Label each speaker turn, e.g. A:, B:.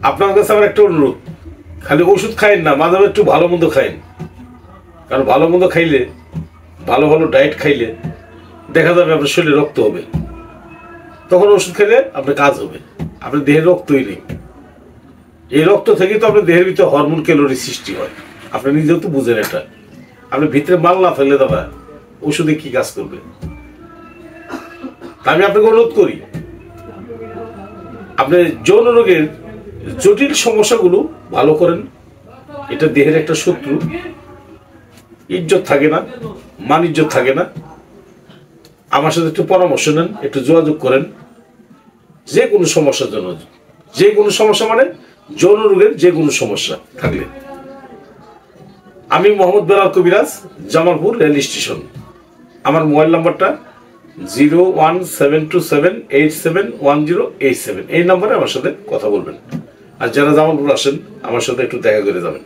A: আপনার কাছে আমার একটা অনুরোধ, খালি ওষুধ খাইন না, মাঝে মাঝে একটু ভালো মন্দ খাইন। কারণ ভালো মন্দ খাইলে, ভালো ভালো ডায়েট খাইলে দেখা যাবে আপনার শরীরে রক্ত হবে, তখন ওষুধ খেলে আপনার কাজ হবে। আপনার দেহের রক্তই নেই, এই রক্ত থেকে তো আপনার দেহের ভিতরে হরমোন ক্যালোরি সৃষ্টি হয়। আপনি নিজেও তো বুঝেন এটা। আপনি ভিতরে মাল না ফেললে দাদা ওষুধে কি কাজ করবে? আমি আপনাকে অনুরোধ করি, আপনি যৌন রোগের জটিল সমস্যাগুলো ভালো করেন। এটা দেহের একটা শত্রু, ইজ্জত থাকে না, মান ইজ্জত থাকে না। আমার সাথে একটু পরামর্শ নেন, একটু যোগাযোগ করেন। যে কোনো সমস্যার জন্য, যে কোনো সমস্যা মানে যৌন রোগের যে কোনো সমস্যা থাকলে। আমি মোহাম্মদ বেলাল কবিরাজ, জামালপুর রেল স্টেশন। আমার মোবাইল নাম্বারটা 01727871087। এই নাম্বারে আমার সাথে কথা বলবেন। আর যারা জামালপুর আসেন আমার সাথে একটু দেখা করে যাবেন।